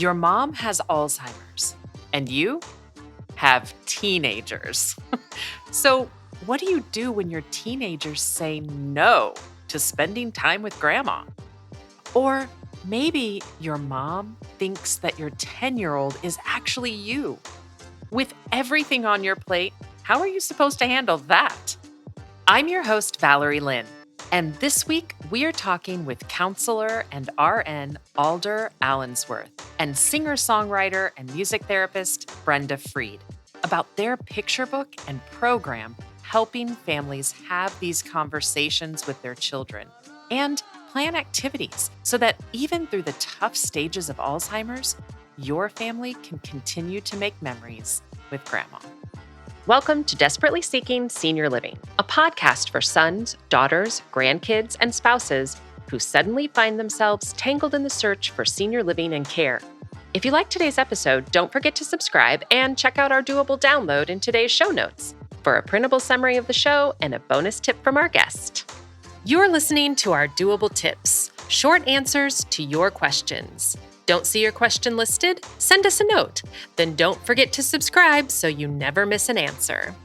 Your mom has Alzheimer's, and you have teenagers. So, what do you do when your teenagers say no to spending time with grandma? Or maybe your mom thinks that your 10-year-old is actually you. With everything on your plate, how are you supposed to handle that? I'm your host, Valerie Lynn, and this week we are talking with counselor and RN Alder Allensworth and singer-songwriter and music therapist Brenda about their picture book and program helping families have these conversations with their children and plan activities so that even through the tough stages of Alzheimer's, your family can continue to make memories with grandma. Welcome to Desperately Seeking Senior Living, a podcast for sons, daughters, grandkids, and spouses who suddenly find themselves tangled in the search for senior living and care. If you like today's episode, don't forget to subscribe and check out our doable download in today's show notes for a printable summary of the show and a bonus tip from our guest. You're listening to our doable tips, short answers to your questions. Don't see your question listed? Send us a note. Then don't forget to subscribe so you never miss an answer.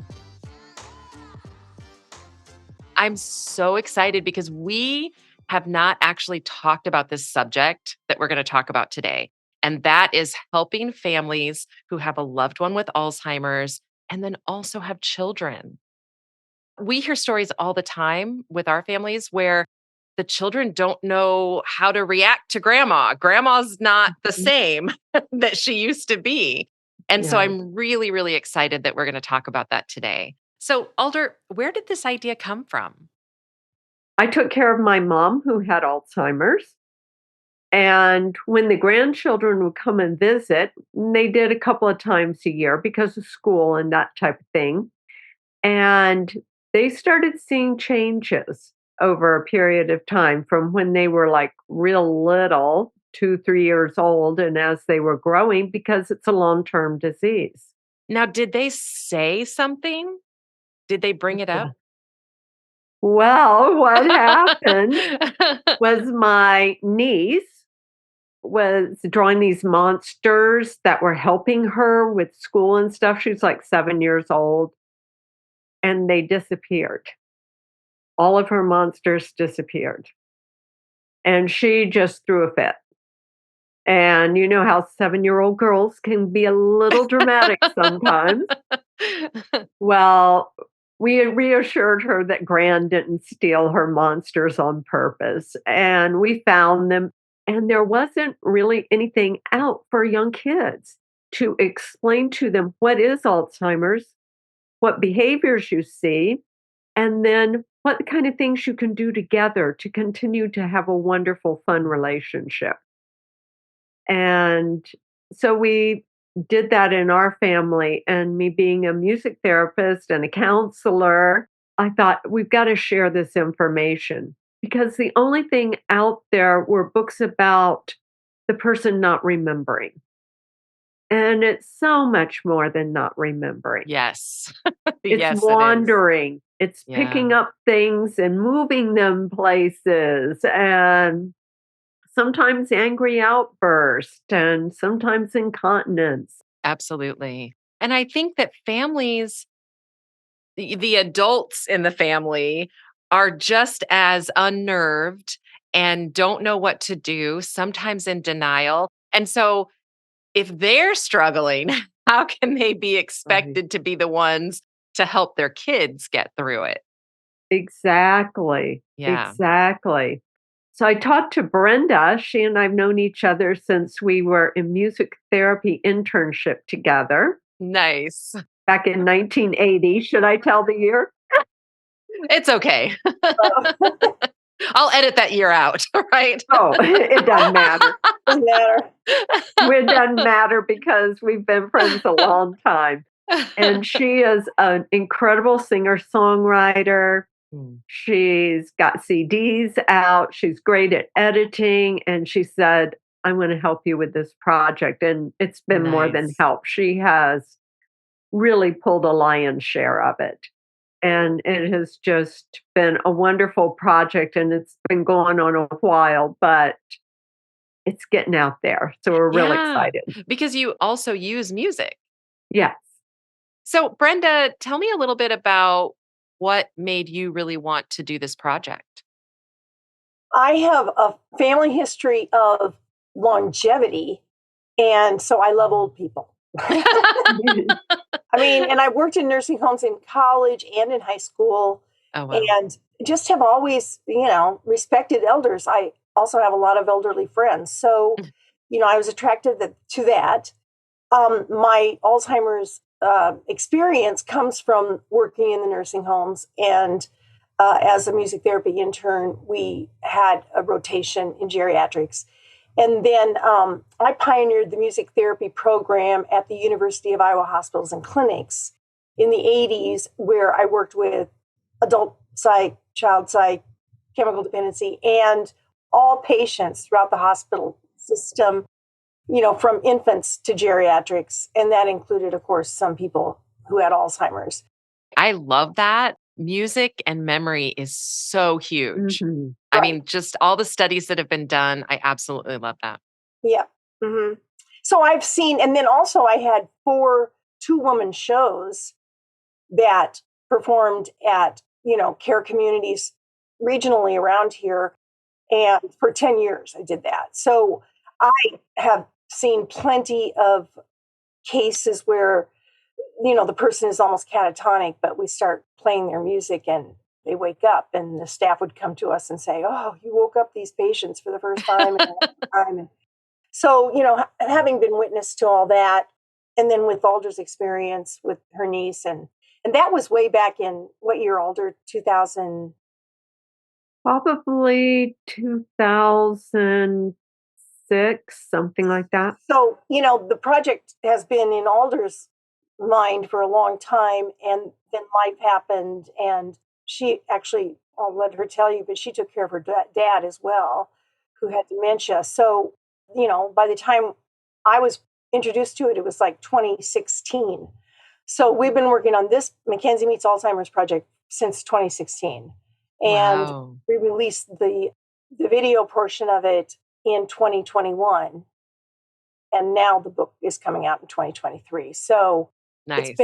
I'm so excited because we have not actually talked about this subject that we're going to talk about today. And that is helping families who have a loved one with Alzheimer's and then also have children. We hear stories all the time with our families where the children don't know how to react to grandma. Grandma's not the same that she used to be. And so I'm really, really excited that we're going to talk about that today. So, Alder, where did this idea come from? I took care of my mom who had Alzheimer's. And when the grandchildren would come and visit, they did a couple of times a year because of school and that type of thing. And they started seeing changes over a period of time from when they were like real little, 2, 3 years old, and as they were growing, because it's a long-term disease. Now, did they say something? Did they bring it up? Well, what happened was my niece was drawing these monsters that were helping her with school and stuff. She was like 7 years old, and they disappeared. All of her monsters disappeared. And she just threw a fit. And you know how 7-year-old girls can be a little dramatic sometimes. Well, we had reassured her that Gran didn't steal her monsters on purpose. And we found them. And there wasn't really anything out for young kids to explain to them what is Alzheimer's, what behaviors you see, and then what kind of things you can do together to continue to have a wonderful, fun relationship. And so we did that in our family. And me being a music therapist and a counselor, I thought we've got to share this information because the only thing out there were books about the person not remembering. And it's so much more than not remembering. Yes. It's Yes, wandering. It's Yeah. picking up things and moving them places, and sometimes angry outburst and sometimes incontinence. Absolutely. And I think that families, the adults in the family, are just as unnerved and don't know what to do, sometimes in denial. And so if they're struggling, how can they be expected to be the ones to help their kids get through it? Exactly. Yeah. Exactly. So I talked to Brenda. She and I've known each other since we were in music therapy internship together Nice. back in 1980. Should I tell the year? It's okay. I'll edit that year out, right? Oh, it doesn't matter. It doesn't matter because we've been friends a long time. And she is an incredible singer-songwriter. She's got CDs out. She's great at editing. And she said, I want to help you with this project. And it's been more than Nice. help. She has really pulled a lion's share of it. And it has just been a wonderful project. And it's been going on a while. But it's getting out there. So we're real Yeah, excited. because you also use music. Yes. So, Brenda, tell me a little bit about what made you really want to do this project. I have a family history of longevity, and so I love old people. I mean, and I worked in nursing homes in college and in high school, Oh, wow. and just have always, respected elders. I also have a lot of elderly friends. So, I was attracted to that. My Alzheimer's experience comes from working in the nursing homes. And as a music therapy intern, we had a rotation in geriatrics. And then I pioneered the music therapy program at the University of Iowa Hospitals and Clinics in the 80s, where I worked with adult psych, child psych, chemical dependency, and all patients throughout the hospital system, from infants to geriatrics. And that included, of course, some people who had Alzheimer's. I love that. Music and memory is so huge. Mhm. I Right. mean, just all the studies that have been done, I absolutely love that. Yeah. hmm So I've seen, and then also I had 4 two-woman shows that performed at, care communities regionally around here. And for 10 years, I did that. So I have seen plenty of cases where, the person is almost catatonic, but we start playing their music and they wake up, and the staff would come to us and say, "Oh, you woke up these patients for the first time." And so, having been witness to all that, and then with Alder's experience with her niece, and that was way back in what year, Alder? 2000. Probably 2006, something like that. So, the project has been in Alder's mind for a long time, and then life happened, and she actually, I'll let her tell you, but she took care of her dad as well, who had dementia. So, by the time I was introduced to it, it was like 2016. So we've been working on this Mackenzie Meets Alzheimer's project since 2016. And Wow. we released the video portion of it in 2021. And now the book is coming out in 2023. So Nice.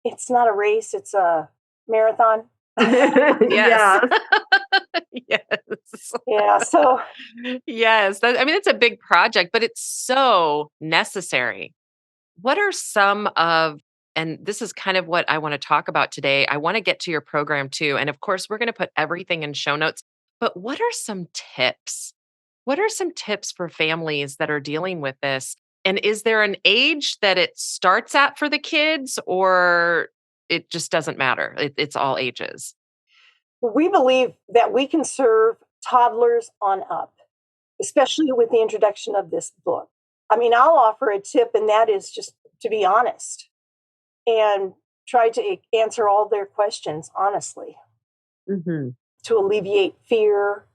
it's not a race, it's a marathon. Yes. Yes. Yes. Yeah. So Yes. I mean, it's a big project, but it's so necessary. What are some of, and this is kind of what I want to talk about today. I want to get to your program too. And of course, we're going to put everything in show notes. But what are some tips? What are some tips for families that are dealing with this? And is there an age that it starts at for the kids, or it just doesn't matter? It's all ages. we believe that we can serve toddlers on up, especially with the introduction of this book. I mean, I'll offer a tip, and that is just to be honest and try to answer all their questions honestly Mhm. to alleviate fear.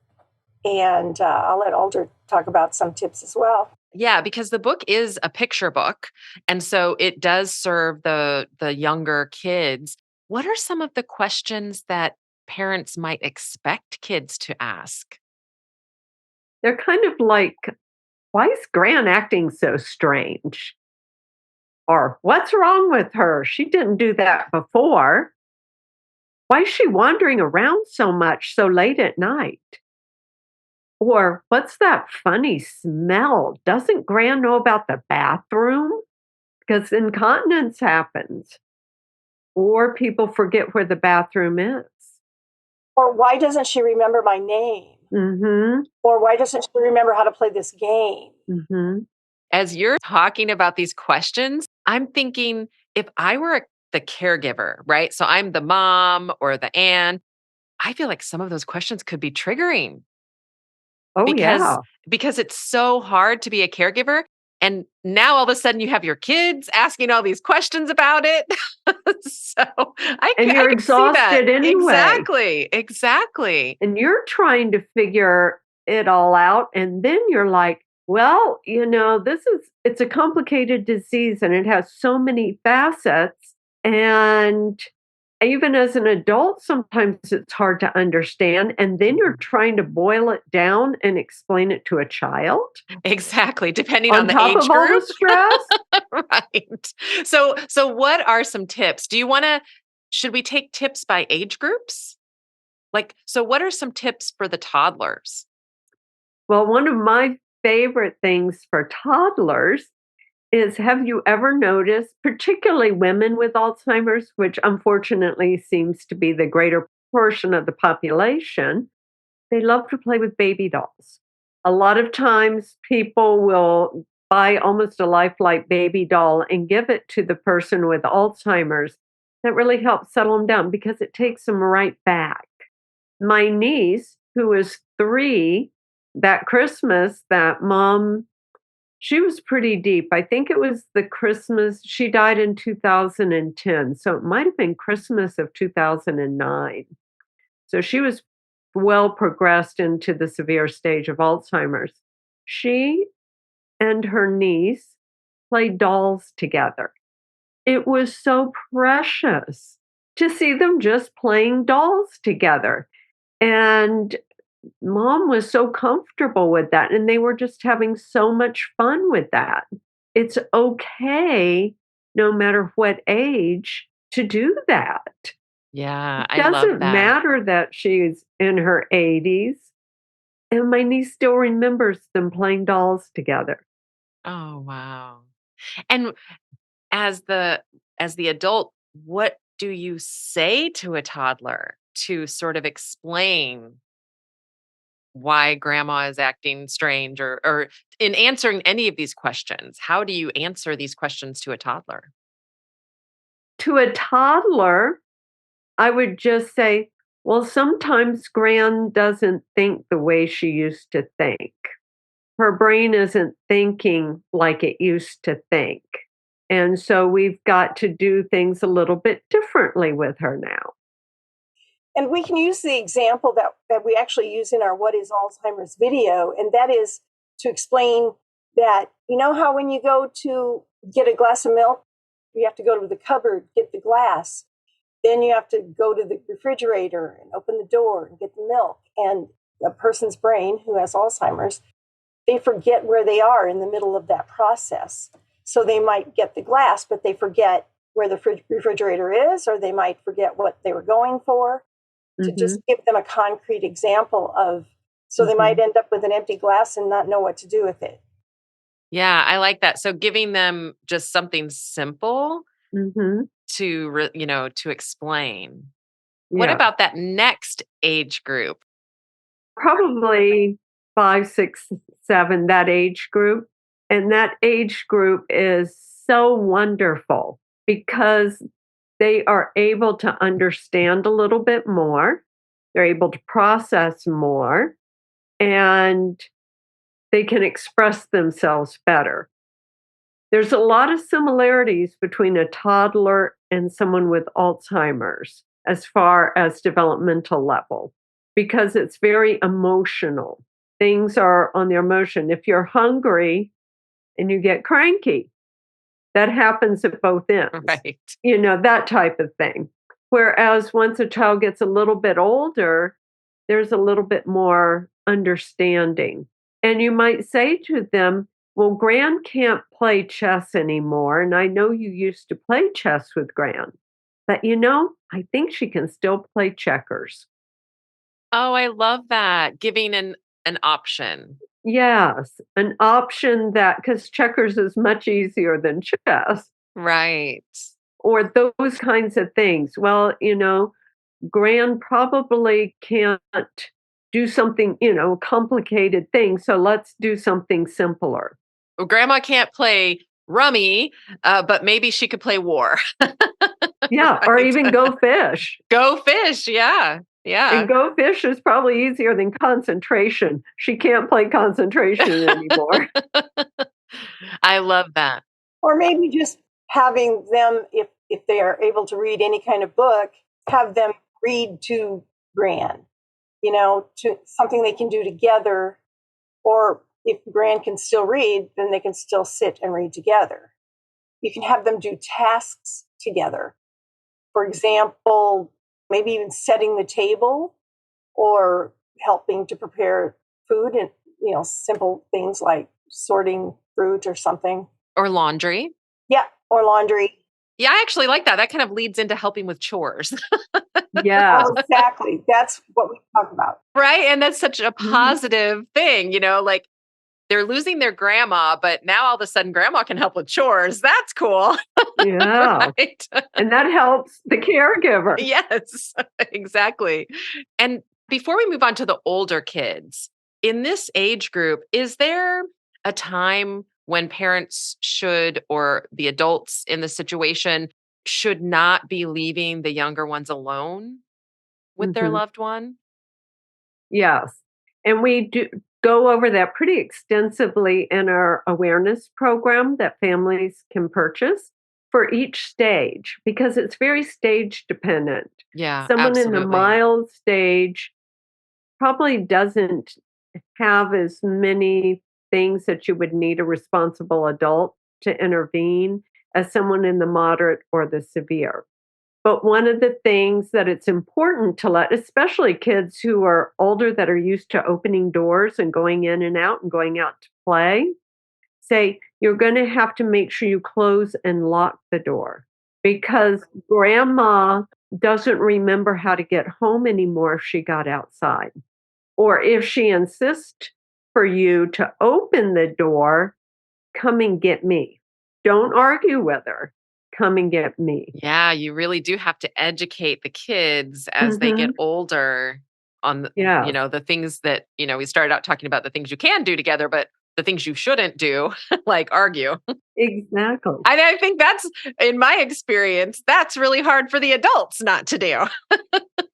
And I'll let Alder talk about some tips as well. Yeah, because the book is a picture book, and so it does serve the younger kids. What are some of the questions that parents might expect kids to ask? They're kind of like, "Why is Gran acting so strange?" Or, "What's wrong with her? She didn't do that before. Why is she wandering around so much so late at night?" Or, "What's that funny smell? Doesn't Gran know about the bathroom? Because incontinence happens." Or people forget where the bathroom is. Or why doesn't she remember my name? Mhm. Or why doesn't she remember how to play this game? Mhm. As you're talking about these questions, I'm thinking if I were the caregiver, right? So I'm the mom or the aunt, I feel like some of those questions could be triggering Oh, because yeah. because it's so hard to be a caregiver, and now all of a sudden you have your kids asking all these questions about it. So And I you're could see that. exhausted anyway. Exactly. Exactly. And you're trying to figure it all out, and then you're like, "Well, it's a complicated disease and it has so many facets, and even as an adult, sometimes it's hard to understand. And then you're trying to boil it down and explain it to a child Exactly, depending on on the top age of all the group. stress. Right. So what are some tips? Should we take tips by age groups? Like, so what are some tips for the toddlers? Well, one of my favorite things for toddlers is, have you ever noticed, particularly women with Alzheimer's, which unfortunately seems to be the greater portion of the population, they love to play with baby dolls. A lot of times people will buy almost a lifelike baby doll and give it to the person with Alzheimer's. That really helps settle them down because it takes them right back. My niece, who is 3, that Christmas, that mom, she was pretty deep. I think it was the Christmas, she died in 2010, so it might have been Christmas of 2009. So she was well progressed into the severe stage of Alzheimer's. She and her niece played dolls together. It was so precious to see them just playing dolls together. And mom was so comfortable with that, and they were just having so much fun with that. It's okay, no matter what age, to do that. Yeah, It I love doesn't that. matter that she's in her 80s, and my niece still remembers them playing dolls together. Oh, wow. And as the adult, what do you say to a toddler to sort of explain why grandma is acting strange, or in answering any of these questions? How do you answer these questions to a toddler? To a toddler, I would just say, well, sometimes Gran doesn't think the way she used to think. Her brain isn't thinking like it used to think. And so we've got to do things a little bit differently with her now. And we can use the example that we actually use in our What is Alzheimer's video, and that is to explain that, you know how when you go to get a glass of milk, you have to go to the cupboard, get the glass. Then you have to go to the refrigerator and open the door and get the milk. And a person's brain who has Alzheimer's, they forget where they are in the middle of that process. So they might get the glass, but they forget where the refrigerator is, or they might forget what they were going for. To just Mhm, give them a concrete example of, so they might mhm, end up with an empty glass and not know what to do with it. Yeah, I like that. So giving them just something simple mhm. to explain. What Yeah. about that next age group? Probably 5, 6, 7, that age group. And that age group is so wonderful because they are able to understand a little bit more. They're able to process more, and they can express themselves better. There's a lot of similarities between a toddler and someone with Alzheimer's as far as developmental level because it's very emotional. Things are on the emotion. If you're hungry and you get cranky, that happens at both ends, Right. that type of thing. Whereas once a child gets a little bit older, there's a little bit more understanding. And you might say to them, well, Gran can't play chess anymore. And I know you used to play chess with Gran, but I think she can still play checkers. Oh, I love that. Giving an option. Yes, an option that, because checkers is much easier than chess Right. or those kinds of things. Well, Gran probably can't do something, complicated thing. So let's do something simpler. Well, grandma can't play rummy, but maybe she could play war. Yeah, or Right. even go fish. Go fish. Yeah. And Yeah. go fish is probably easier than concentration. She can't play concentration anymore. I love that. Or maybe just having them, if they are able to read any kind of book, have them read to Gran, to something they can do together. Or if Gran can still read, then they can still sit and read together. You can have them do tasks together. For example, maybe even setting the table or helping to prepare food and, simple things like sorting fruit or something. Or laundry. Yeah, or laundry. Yeah, I actually like that. That kind of leads into helping with chores. Yeah. Oh, exactly. That's what we talk about. Right? And that's such a positive thing, like they're losing their grandma, but now all of a sudden grandma can help with chores. That's cool. Yeah. Right? And that helps the caregiver. Yes, exactly. And before we move on to the older kids, in this age group, is there a time when parents should, or the adults in the situation, should not be leaving the younger ones alone with their Mhm. loved one? Yes. And we do go over that pretty extensively in our awareness program that families can purchase for each stage because it's very stage dependent. Yeah, Someone in the absolutely. mild stage probably doesn't have as many things that you would need a responsible adult to intervene as someone in the moderate or the severe. But one of the things that it's important to let, especially kids who are older that are used to opening doors and going in and going out to play, say, you're going to have to make sure you close and lock the door because grandma doesn't remember how to get home anymore if she got outside. Or if she insists for you to open the door, come and get me. Don't argue with her. Come and get me. Yeah, you really do have to educate the kids as they get Mhm. older on Yes, the things that, we started out talking about the things you can do together, but the things you shouldn't do, like argue. exactly. I think that's, in my experience, that's really hard for the adults not to do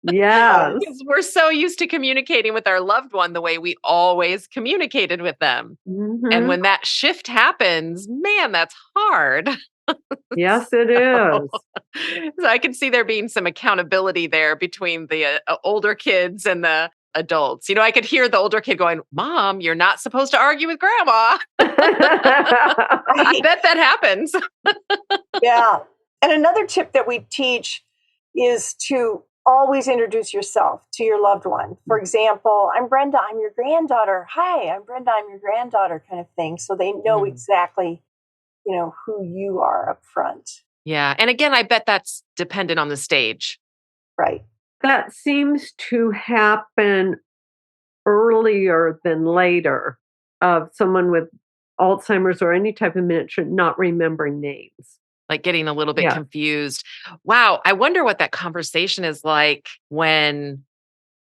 Yes. because we're so used to communicating with our loved one the way we always communicated with them. And Mhm. when that shift happens, man, that's hard. Yes, it So, is. so I can see there being some accountability there between the older kids and the adults. I could hear the older kid going, "Mom, you're not supposed to argue with grandma." I Right. bet that happens. Yeah. And another tip that we teach is to always introduce yourself to your loved one. For example, I'm Brenda, I'm your granddaughter. Hi, I'm Brenda, I'm your granddaughter, kind of thing. So they know Mm, exactly, who you are up front. yeah. And again, I bet that's dependent on the stage. Right. That seems to happen earlier than later of someone with Alzheimer's or any type of dementia not remembering names. Like getting a little bit Yeah. confused. Wow. I wonder what that conversation is like when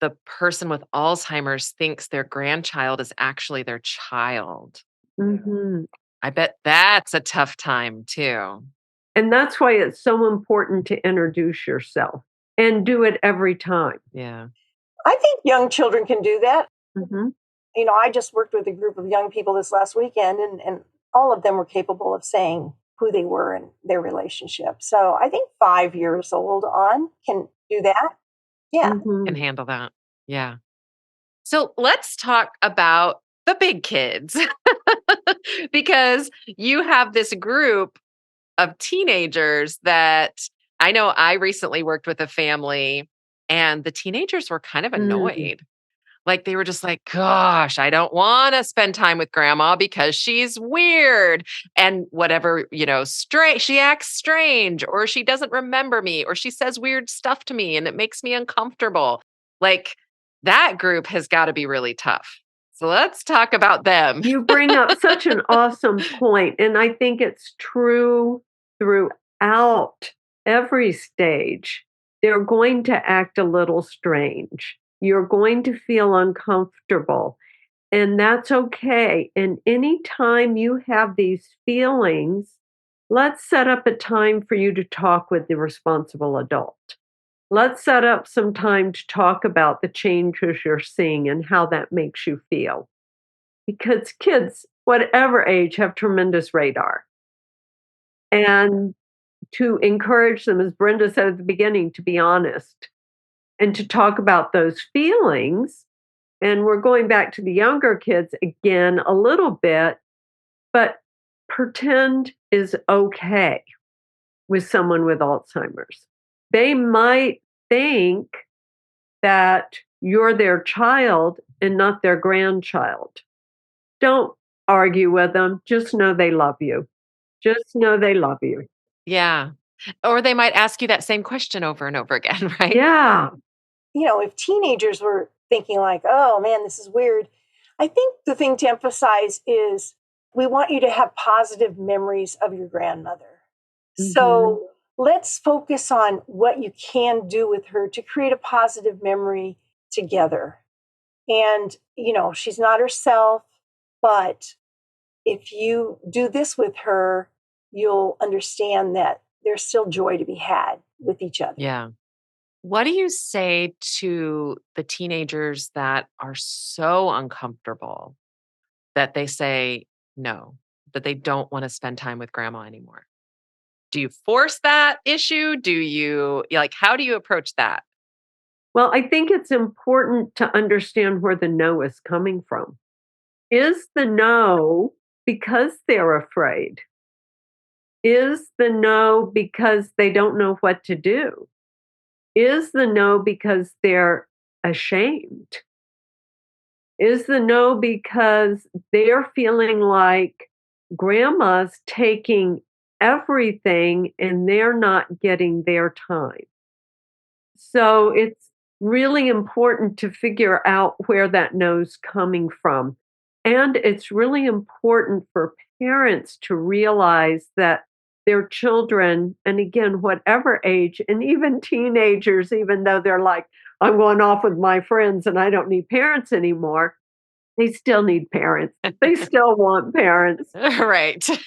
the person with Alzheimer's thinks their grandchild is actually their child. Mhm. I bet that's a tough time too. And that's why it's so important to introduce yourself and do it every time. Yeah. I think young children can do that. Mhm. I just worked with a group of young people this last weekend, and all of them were capable of saying who they were and their relationship. So I think 5 years old on can do that. Yeah. Can Mhm. handle that. Yeah. So let's talk about the big kids because you have this group of teenagers that I know I recently worked with a family and the teenagers were kind of Mm. annoyed. Like they were just like, gosh, I don't want to spend time with grandma because she's weird. And whatever, she acts strange or she doesn't remember me or she says weird stuff to me and it makes me uncomfortable. Like that group has got to be really tough. So let's talk about them. You bring up such an awesome point, and I think it's true throughout every stage. They're going to act a little strange. You're going to feel uncomfortable, and that's okay. And anytime you have these feelings, let's set up a time for you to talk with the responsible adult. Let's set up some time to talk about the changes you're seeing and how that makes you feel because kids, whatever age, have tremendous radar. And to encourage them, as Brenda said at the beginning, to be honest and to talk about those feelings. And we're going back to the younger kids again a little bit, but pretend is okay with someone with Alzheimer's. They might think that you're their child and not their grandchild. Don't argue with them. Just know they love you. Just know they love you. Yeah. Or they might ask you that same question over and over again, right? Yeah. If teenagers were thinking like, oh man, this is weird, I think the thing to emphasize is we want you to have positive memories of your grandmother. So let's focus on what you can do with her to create a positive memory together. And, she's not herself, but if you do this with her, you'll understand that there's still joy to be had with each other. Yeah. What do you say to the teenagers that are so uncomfortable that they say no, that they don't want to spend time with grandma anymore? Do you force that issue? How do you approach that? Well, I think it's important to understand where the no is coming from. Is the no because they're afraid? Is the no because they don't know what to do? Is the no because they're ashamed? Is the no because they're feeling like grandma's taking everything and they're not getting their time? So it's really important to figure out where that no's coming from. And it's really important for parents to realize that their children, and again, whatever age, and even teenagers, even though they're like, I'm going off with my friends and I don't need parents anymore, they still need parents. They still want parents. Right. So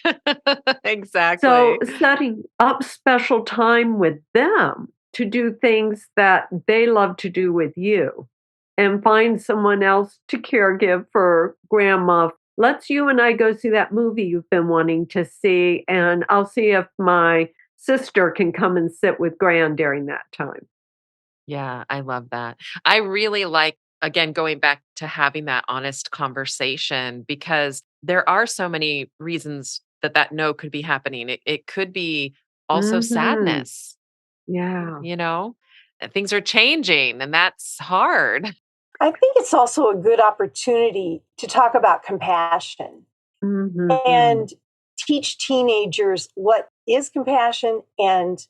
Exactly. setting up special time with them to do things that they love to do with you and find someone else to caregive for grandma. Let's you and I go see that movie you've been wanting to see, and I'll see if my sister can come and sit with Gran during that time. Yeah, I love that. I really like, again, going back to having that honest conversation because there are so many reasons that no could be happening. It could be also Mhm. sadness, Yeah. you know? Things are changing and that's hard. I think it's also a good opportunity to talk about compassion Mhm. and teach teenagers what is compassion and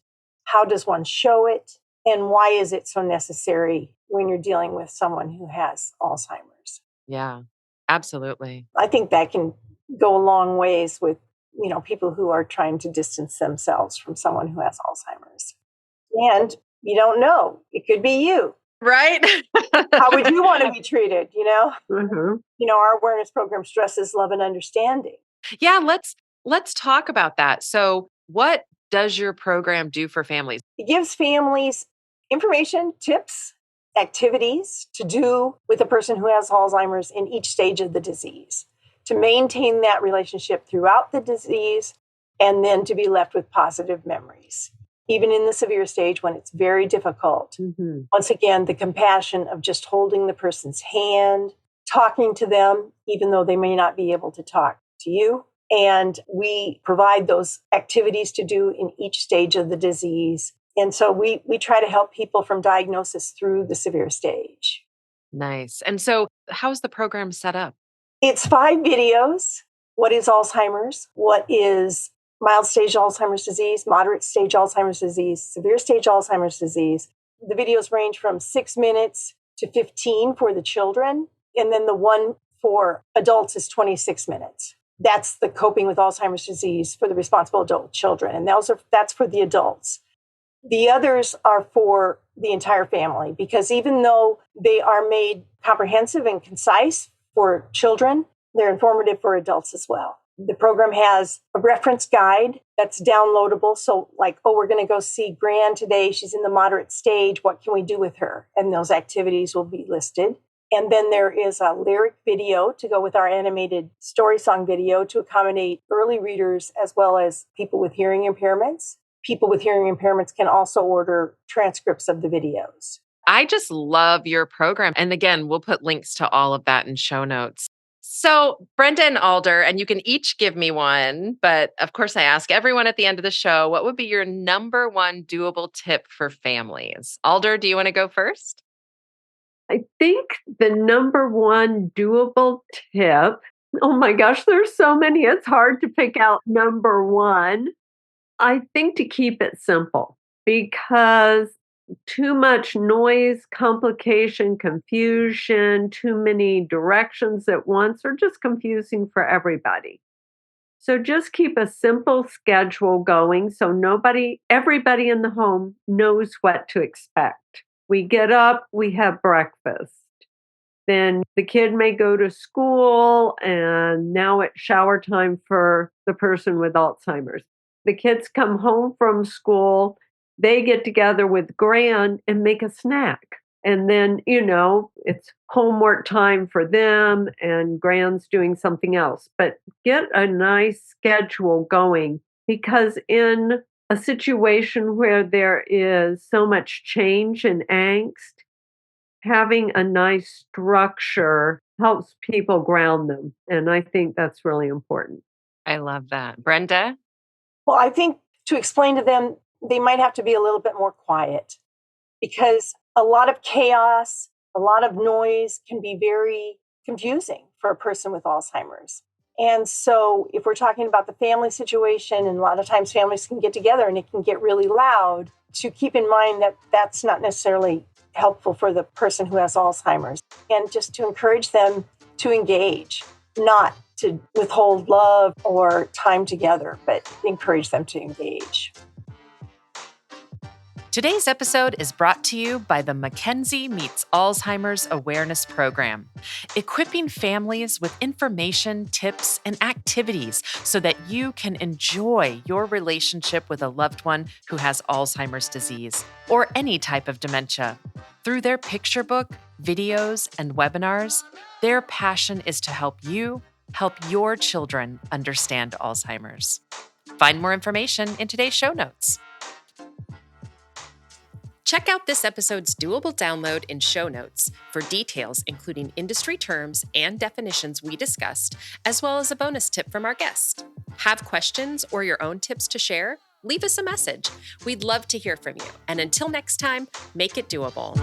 how does one show it and why is it so necessary when you're dealing with someone who has Alzheimer's. Yeah, absolutely. I think that can go a long ways with people who are trying to distance themselves from someone who has Alzheimer's. And you don't know, it could be you. Right? How would you want to be treated? Mhm. Our awareness program stresses love and understanding. Yeah, let's talk about that. So, what does your program do for families? It gives families information, tips, activities to do with a person who has Alzheimer's in each stage of the disease, to maintain that relationship throughout the disease, and then to be left with positive memories, even in the severe stage when it's very difficult. Mhm. Once again, the compassion of just holding the person's hand, talking to them, even though they may not be able to talk to you. And we provide those activities to do in each stage of the disease. And so we try to help people from diagnosis through the severe stage. Nice. And so, how's the program set up? It's 5 videos. What is Alzheimer's? What is mild stage Alzheimer's disease, moderate stage Alzheimer's disease, severe stage Alzheimer's disease? The videos range from 6 minutes to 15 for the children. And then the one for adults is 26 minutes. That's the coping with Alzheimer's disease for the responsible adult children. And that's for the adults. The others are for the entire family because even though they are made comprehensive and concise for children, they're informative for adults as well. The program has a reference guide that's downloadable. So we're going to go see Gran today. She's in the moderate stage. What can we do with her? And those activities will be listed. And then there is a lyric video to go with our animated story song video to accommodate early readers as well as people with hearing impairments. People with hearing impairments can also order transcripts of the videos. I just love your program. And again, we'll put links to all of that in show notes. So, Brenda and Alder, and you can each give me one, but of course, I ask everyone at the end of the show, what would be your number one doable tip for families? Alder, do you want to go first? I think the number one doable tip, oh my gosh, there's so many. It's hard to pick out number one. I think to keep it simple because too much noise, complication, confusion, too many directions at once are just confusing for everybody. So just keep a simple schedule going so everybody in the home knows what to expect. We get up, we have breakfast. Then the kid may go to school, and now it's shower time for the person with Alzheimer's. The kids come home from school, they get together with Gran and make a snack. And then, it's homework time for them, and Gran's doing something else. But get a nice schedule going because in a situation where there is so much change and angst, having a nice structure helps people ground them, and I think that's really important. I love that. Brenda? Well, I think to explain to them, they might have to be a little bit more quiet because a lot of chaos, a lot of noise can be very confusing for a person with Alzheimer's. And so, if we're talking about the family situation, and a lot of times families can get together and it can get really loud, to keep in mind that that's not necessarily helpful for the person who has Alzheimer's. And just to encourage them to engage, not to withhold love or time together, but encourage them to engage. Today's episode is brought to you by the Mackenzie Meets Alzheimer's Awareness Program, equipping families with information, tips, and activities so that you can enjoy your relationship with a loved one who has Alzheimer's disease or any type of dementia. Through their picture book, videos, and webinars, their passion is to help you help your children understand Alzheimer's. Find more information in today's show notes. Check out this episode's doable download in show notes for details, including industry terms and definitions we discussed, as well as a bonus tip from our guest. Have questions or your own tips to share? Leave us a message. We'd love to hear from you. And until next time, make it doable.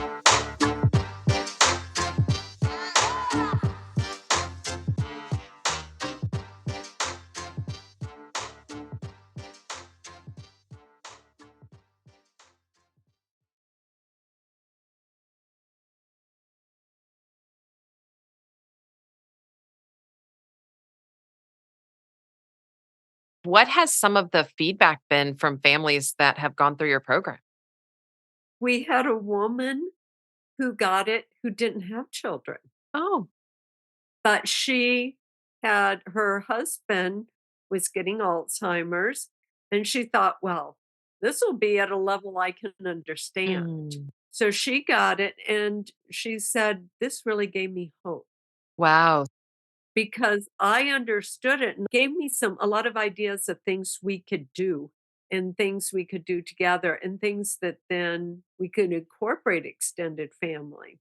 What has some of the feedback been from families that have gone through your program? We had a woman who got it who didn't have children, Oh, but she had her husband was getting Alzheimer's, and she thought, well, this will be at a level I can understand. mm, So she got it, and she said, this really gave me hope wow. because I understood it and gave me a lot of ideas of things we could do and things we could do together and things that then we could incorporate extended family.